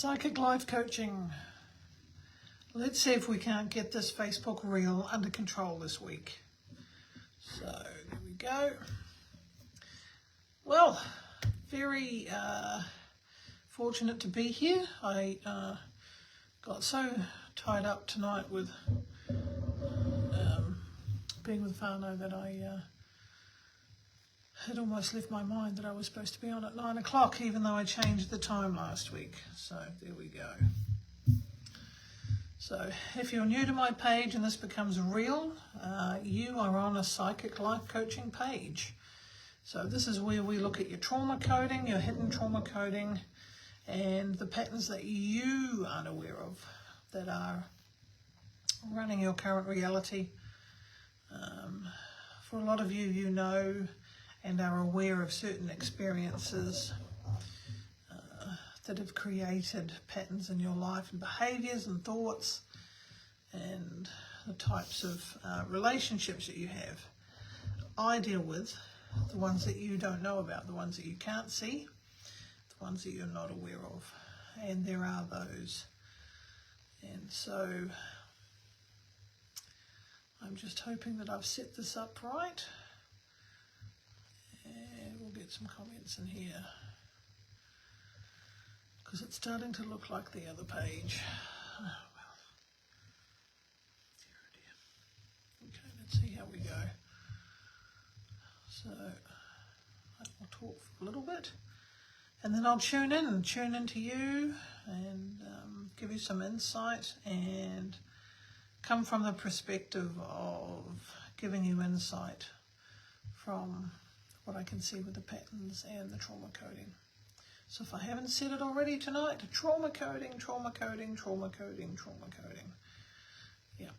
Psychic life coaching. Let's see if we can't get this Facebook reel under control this week. So there we go. Well, very fortunate to be here. I got so tied up tonight with being with whānau that I had almost left my mind that I was supposed to be on at 9 o'clock, even though I changed the time last week. So there we go. So if you're new to my page and this becomes real, you are on a psychic life coaching page. So this is where we look at your trauma coding, your hidden trauma coding, and the patterns that you aren't aware of that are running your current reality. For a lot of you, you know and are aware of certain experiences that have created patterns in your life and behaviours and thoughts and the types of relationships that you have. I deal with the ones that you don't know about, the ones that you can't see, the ones that you're not aware of, and there are those. And so I'm just hoping that I've set this up right. And we'll get some comments in here because it's starting to look like the other page. Oh, well. Dear, dear. Okay, let's see how we go. So I'll talk for a little bit and then I'll tune into you and give you some insight and come from the perspective of giving you insight from what I can see with the patterns and the trauma coding. So if I haven't said it already tonight, trauma coding, trauma coding, trauma coding, trauma coding. Yeah.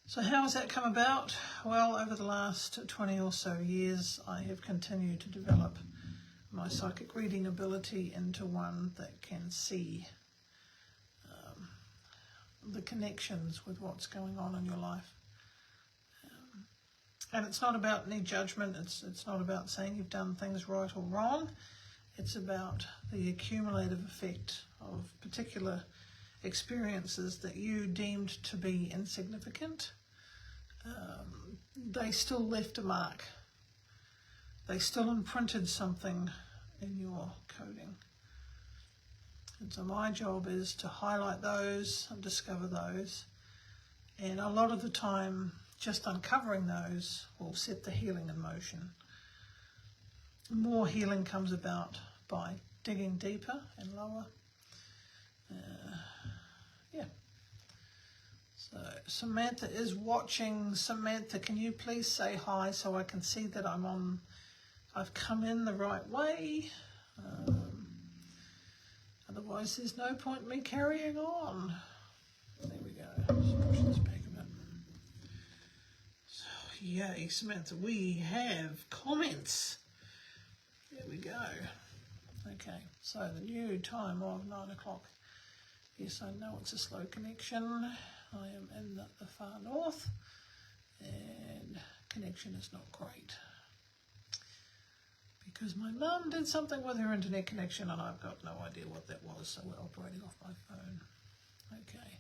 So how has that come about? Well, over the last 20 or so years, I have continued to develop my psychic reading ability into one that can see the connections with what's going on in your life. And it's not about any judgment, it's not about saying you've done things right or wrong. It's about the accumulative effect of particular experiences that you deemed to be insignificant. They still left a mark. They still imprinted something in your coding. And so my job is to highlight those and discover those. And a lot of the time, just uncovering those will set the healing in motion. More healing comes about by digging deeper and lower. Yeah. So Samantha is watching. Samantha, can you please say hi so I can see that I've come in the right way? Otherwise there's no point in me carrying on. There we go. Just push this back a bit. So, yay, Samantha, we have comments. There we go. Okay, so the new time of 9 o'clock. Yes, I know it's a slow connection. I am in the far north and connection is not great because my mum did something with her internet connection and I've got no idea what that was, so we're operating off my phone. Okay,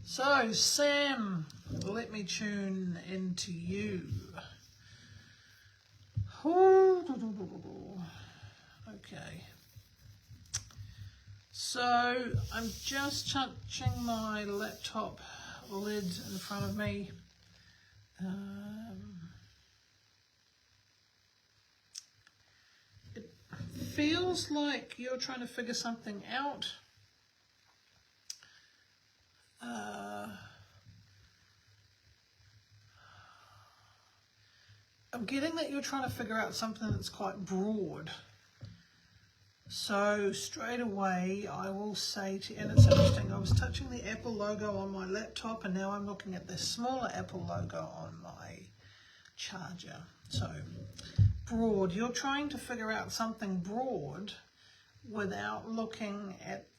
so Sam, let me tune into you. Okay. So I'm just touching my laptop lid in front of me. It feels like you're trying to figure something out. I'm getting that you're trying to figure out something that's quite broad. So straight away I will say to you, and it's interesting, I was touching the Apple logo on my laptop and now I'm looking at the smaller Apple logo on my charger. So broad, you're trying to figure out something broad without looking at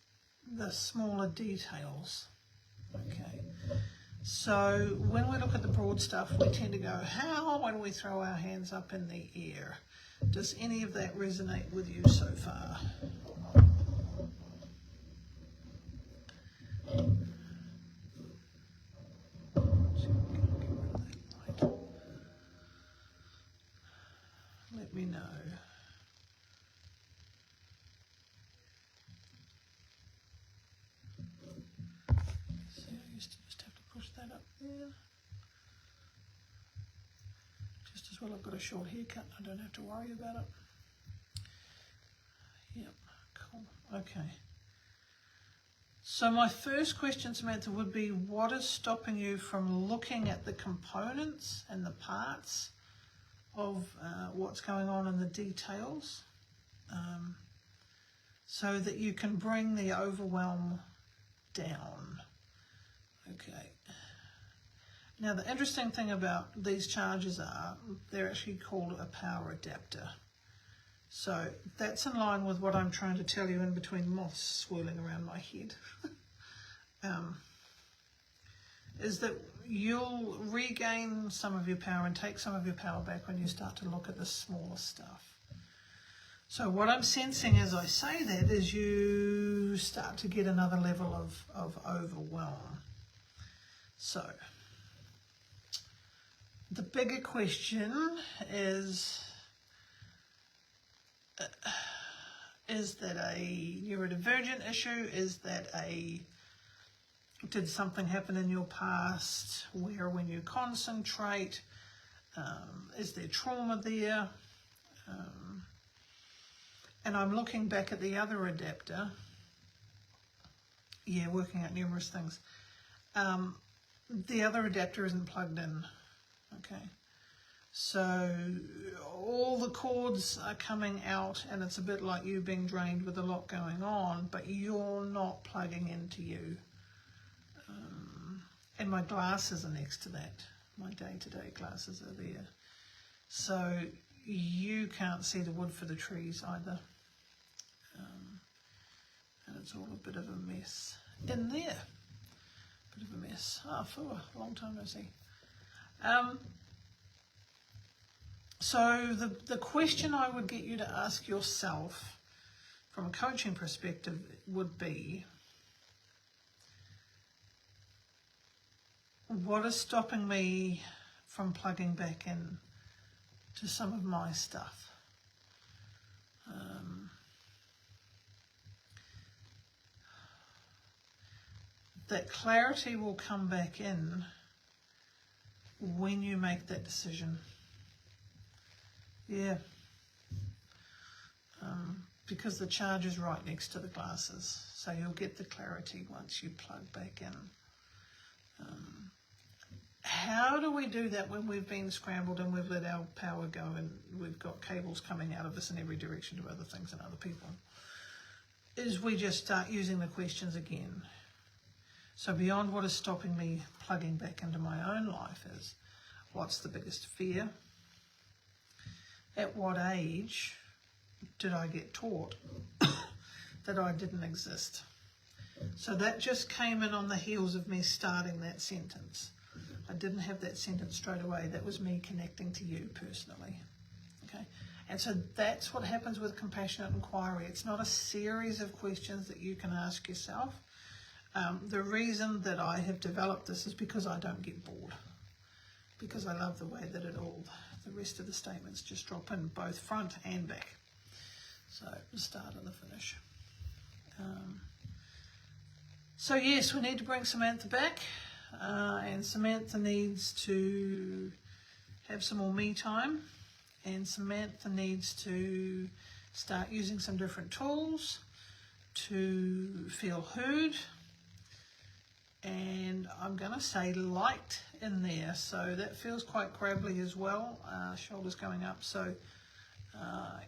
the smaller details. Okay, So when we look at the broad stuff, we tend to go, how when we throw our hands up in the air? Does any of that resonate with you so far? Let me know. So I used to just have to push that up there. Just as well I've got a short haircut, I don't have to worry about it. Yep, cool, okay. So my first question, Samantha, would be, what is stopping you from looking at the components and the parts of what's going on in the details, so that you can bring the overwhelm down? Okay. Now the interesting thing about these charges are, they're actually called a power adapter. So that's in line with what I'm trying to tell you in between moths swirling around my head. Is that you'll regain some of your power and take some of your power back when you start to look at the smaller stuff. So what I'm sensing as I say that is you start to get another level of overwhelm. So the bigger question is that a neurodivergent issue? Is that did something happen in your past where when you concentrate, is there trauma there? And I'm looking back at the other adapter. Yeah, working out numerous things. The other adapter isn't plugged in, okay? So all the cords are coming out and it's a bit like you being drained with a lot going on, but you're not plugging into you. And my glasses are next to that. My day-to-day glasses are there. So you can't see the wood for the trees either. And it's all a bit of a mess in there. Bit of a mess. For a long time no see. So the question I would get you to ask yourself from a coaching perspective would be, what is stopping me from plugging back in to some of my stuff? That clarity will come back in when you make that decision. Yeah. Because the charge is right next to the glasses, so you'll get the clarity once you plug back in. How do we do that when we've been scrambled and we've let our power go and we've got cables coming out of us in every direction to other things and other people? Is we just start using the questions again. So beyond what is stopping me plugging back into my own life is, what's the biggest fear? At what age did I get taught that I didn't exist? So that just came in on the heels of me starting that sentence. I didn't have that sentence straight away. That was me connecting to you personally. Okay, and so that's what happens with compassionate inquiry. It's not a series of questions that you can ask yourself. The reason that I have developed this is because I don't get bored. Because I love the way that the rest of the statements just drop in, both front and back. So the start and the finish. So yes, we need to bring Samantha back. And Samantha needs to have some more me time, and Samantha needs to start using some different tools to feel heard, and I'm going to say light in there, so that feels quite gravelly as well, shoulders going up, so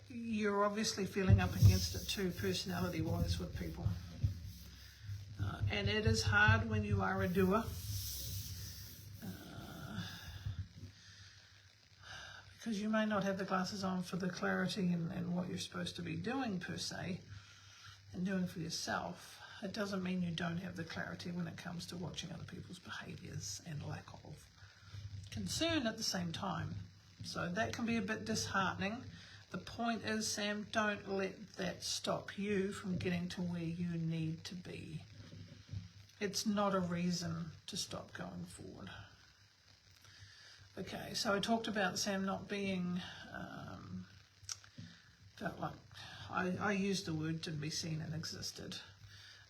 you're obviously feeling up against it too, personality wise, with people. And it is hard when you are a doer. Because you may not have the glasses on for the clarity and what you're supposed to be doing per se, and doing for yourself. it doesn't mean you don't have the clarity when it comes to watching other people's behaviours and lack of concern at the same time. So that can be a bit disheartening. The point is, Sam, don't let that stop you from getting to where you need to be. It's not a reason to stop going forward. Okay, so I talked about Sam not being, felt like, I used the word didn't be seen and existed.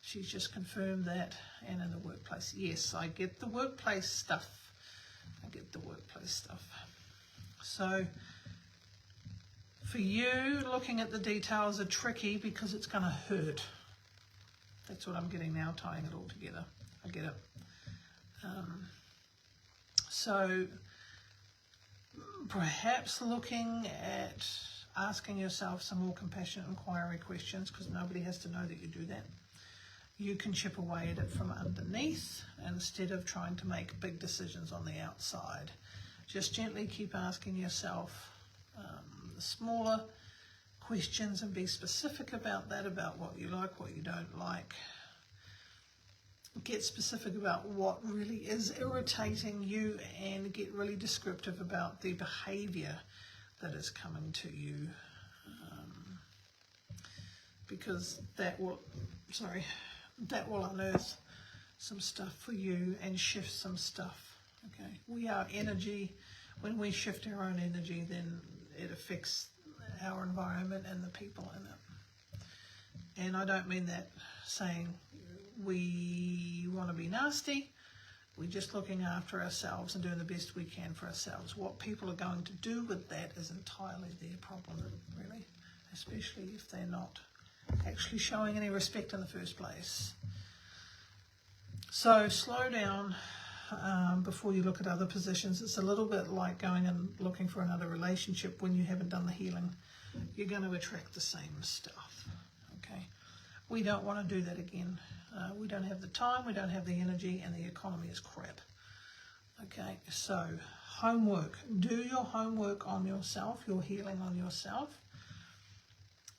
She's just confirmed that. And in the workplace, yes, I get the workplace stuff. So for you, looking at the details are tricky because it's going to hurt. That's what I'm getting now, tying it all together. I get it. So perhaps looking at asking yourself some more compassionate inquiry questions, because nobody has to know that you do that. You can chip away at it from underneath instead of trying to make big decisions on the outside. Just gently keep asking yourself the smaller questions and be specific about that, about what you like, what you don't like. Get specific about what really is irritating you and get really descriptive about the behaviour that is coming to you, because that will unearth some stuff for you and shift some stuff. Okay, we are energy. When we shift our own energy, then it affects our environment and the people in it. And I don't mean that saying we want to be nasty. We're just looking after ourselves and doing the best we can for ourselves. What people are going to do with that is entirely their problem, really, especially if they're not actually showing any respect in the first place. So slow down before you look at other positions. It's a little bit like going and looking for another relationship when you haven't done the healing. You're going to attract the same stuff. Okay, we don't want to do that again. We don't have the time, we don't have the energy, and the economy is crap. Okay, so homework. Do your homework on yourself, your healing on yourself,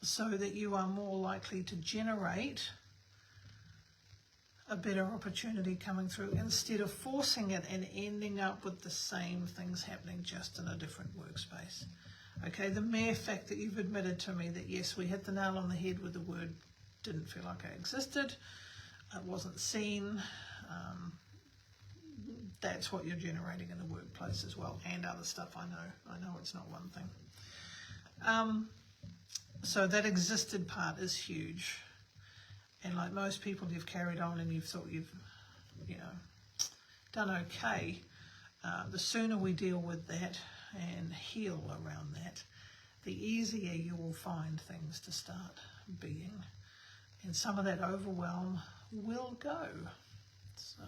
so that you are more likely to generate a better opportunity coming through instead of forcing it and ending up with the same things happening just in a different workspace. Okay, the mere fact that you've admitted to me that yes, we hit the nail on the head with the word didn't feel like I existed, it wasn't seen, that's what you're generating in the workplace as well, and other stuff. I know it's not one thing. So that existed part is huge, and like most people, you've carried on and you've thought you've done okay. The sooner we deal with that and heal around that, the easier you will find things to start being, and some of that overwhelm will go. So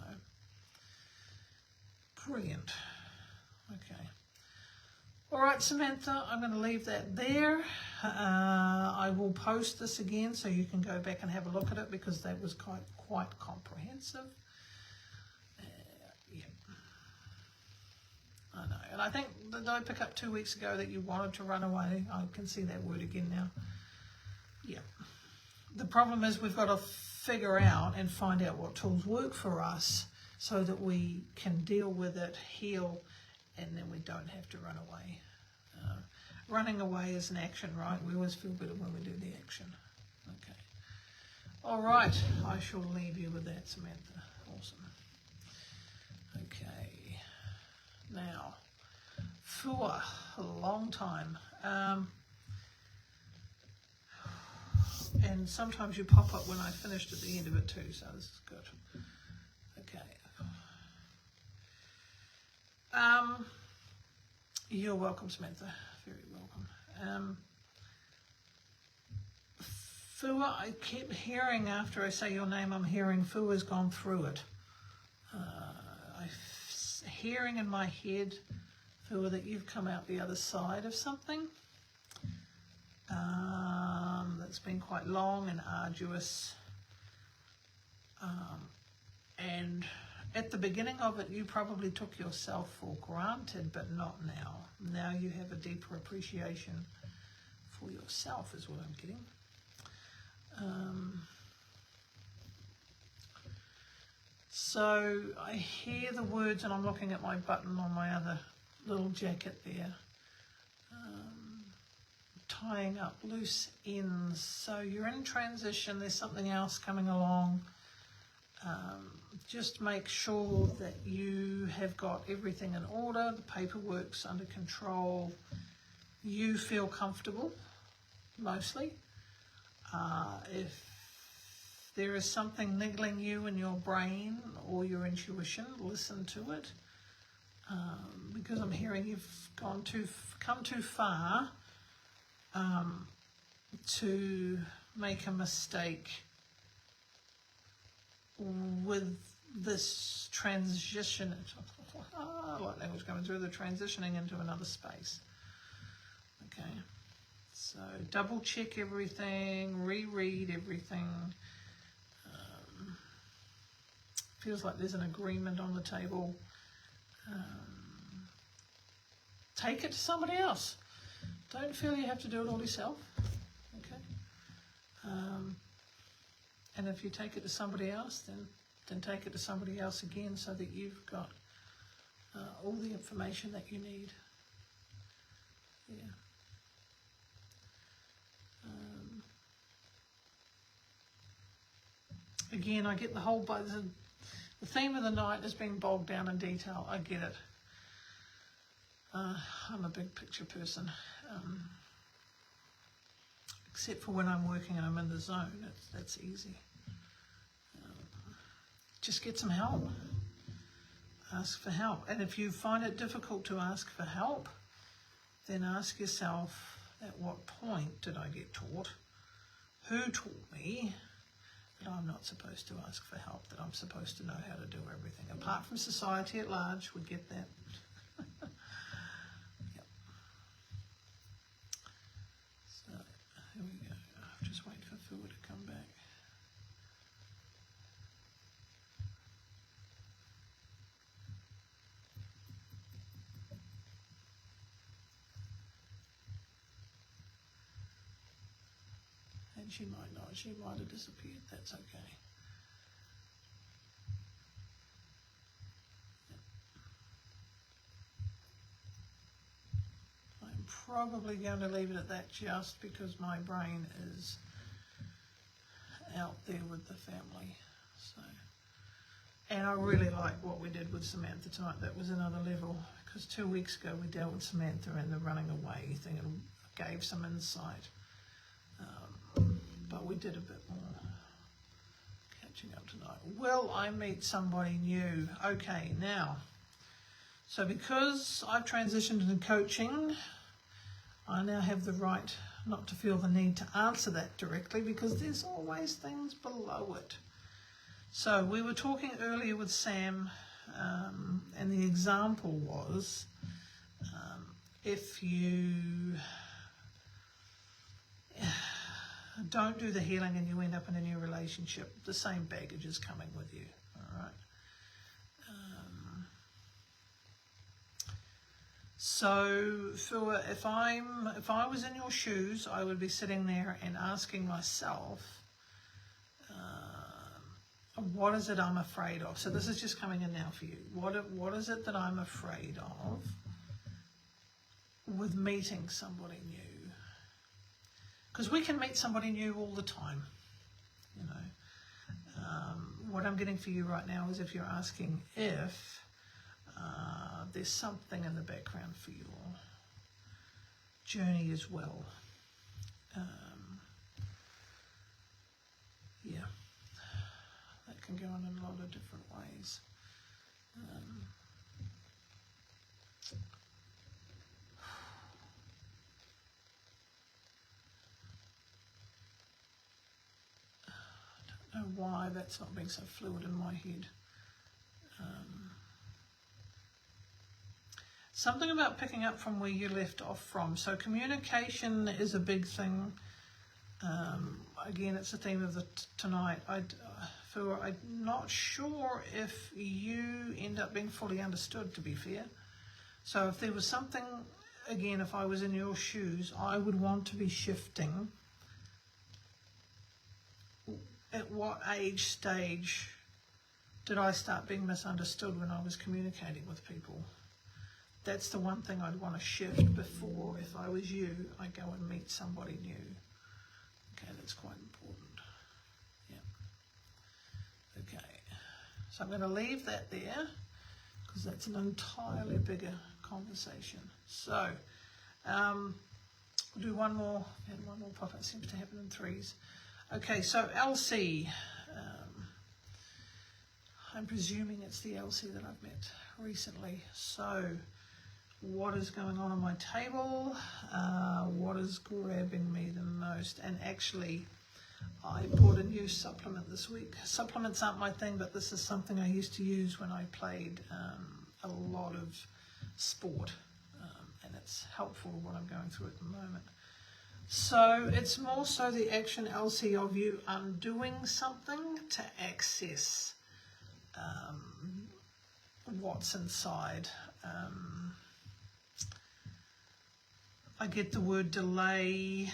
brilliant. Okay, all right, Samantha, I'm going to leave that there. I will post this again so you can go back and have a look at it, because that was quite comprehensive. Yeah, I know. And I think, did I pick up 2 weeks ago that you wanted to run away? I can see that word again now. Yeah. The problem is we've got to figure out and find out what tools work for us so that we can deal with it, heal, and then we don't have to run away. Running away is an action, right? We always feel better when we do the action. Okay. All right. I shall leave you with that, Samantha. Awesome. Okay. Now, for a long time. And sometimes you pop up when I finished at the end of it too, so this is good. Okay. You're welcome, Samantha. Very welcome. Fua, I keep hearing after I say your name, I'm hearing Fua's gone through it. I'm hearing in my head, Fua, that you've come out the other side of something. That's been quite long and arduous, and at the beginning of it you probably took yourself for granted, but not now. Now you have a deeper appreciation for yourself is what I'm getting. So I hear the words, and I'm looking at my button on my other little jacket there. Tying up loose ends. So you're in transition, there's something else coming along. Just make sure that you have got everything in order, the paperwork's under control, you feel comfortable, mostly. If there is something niggling you in your brain or your intuition, listen to it. Because I'm hearing you've come too far to make a mistake with this transition. Like language coming through, the transitioning into another space. Okay, so double check everything, reread everything. Feels like there's an agreement on the table. Take it to somebody else. Don't feel you have to do it all yourself. Okay. And if you take it to somebody else, then take it to somebody else again, so that you've got all the information that you need. Yeah. Again, I get the whole the theme of the night is being bogged down in detail. I get it. I'm a big picture person. Except for when I'm working and I'm in the zone, that's easy. Just get some help. Ask for help. And if you find it difficult to ask for help, then ask yourself, at what point did I get taught? Who taught me that I'm not supposed to ask for help, that I'm supposed to know how to do everything? Apart from society at large, we get that. Yep. So, here we go. I'll just wait for Phil to come back. And she might not, she might have disappeared, that's okay. I'm probably going to leave it at that, just because my brain is out there with the family. So, and I really like what we did with Samantha tonight. That was another level, because 2 weeks ago we dealt with Samantha and the running away thing, and gave some insight. But we did a bit more catching up tonight. Will I meet somebody new? Okay, now, so because I've transitioned into coaching, I now have the right not to feel the need to answer that directly, because there's always things below it. So we were talking earlier with Sam, and the example was, if you don't do the healing and you end up in a new relationship, the same baggage is coming with you. All right. So Phil, if I was in your shoes, I would be sitting there and asking myself, what is it I'm afraid of? So this is just coming in now for you. What is it that I'm afraid of with meeting somebody new? Because we can meet somebody new all the time, you know. What I'm getting for you right now is if you're asking if there's something in the background for your journey as well. Yeah, that can go on in a lot of different ways. I don't know why that's not being so fluid in my head. Something about picking up from where you left off from. So communication is a big thing. Again, it's the theme of tonight. I'm not sure if you end up being fully understood, to be fair. So if there was something, again, if I was in your shoes, I would want to be shifting. At what age stage did I start being misunderstood when I was communicating with people? That's the one thing I'd want to shift before, if I was you, I go and meet somebody new. Okay, that's quite important. Yeah. Okay, so I'm going to leave that there because that's an entirely bigger conversation. So, we'll do one more, and one more pop-up seems to happen in threes. Okay, so LC. I'm presuming it's the LC that I've met recently. So, what is going on my table? What is grabbing me the most? And actually, I bought a new supplement this week. Supplements aren't my thing, but this is something I used to use when I played a lot of sport, and it's helpful to what I'm going through at the moment. So it's more so the action LC of you undoing something to access what's inside. I get the word delay.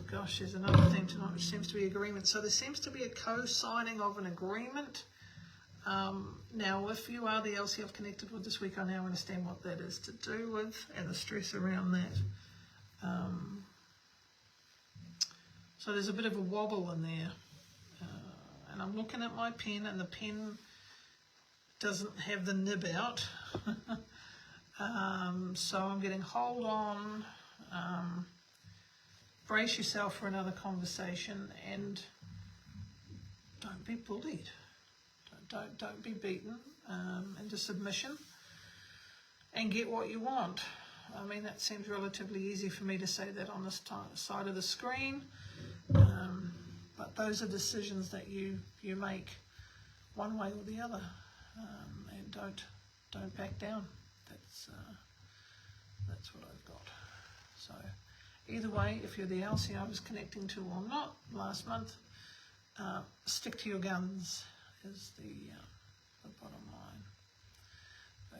Gosh, there's another thing tonight which seems to be agreement. So there seems to be a co-signing of an agreement. Now, if you are the LC I've connected with this week, I now understand what that is to do with and the stress around that. So there's a bit of a wobble in there. And I'm looking at my pen, and the pen doesn't have the nib out. So I'm getting hold on. Brace yourself for another conversation, and don't be bullied. Don't be beaten into submission, and get what you want. I mean, that seems relatively easy for me to say that on this side of the screen, but those are decisions that you make one way or the other, and don't back down. That's what I've got. So either way, if you're the LC I was connecting to or not last month, stick to your guns is the bottom line.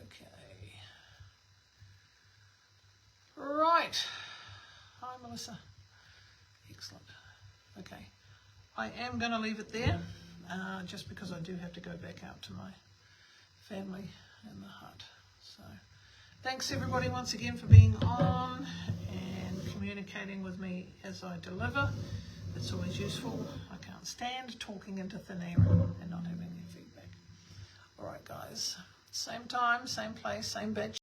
Okay. Right. Hi, Melissa. Excellent. Okay. I am going to leave it there, just because I do have to go back out to my family in the hut. So, thanks everybody once again for being on and communicating with me as I deliver. It's always useful. I can't stand talking into thin air and not having any feedback. All right, guys. Same time, same place, same batch.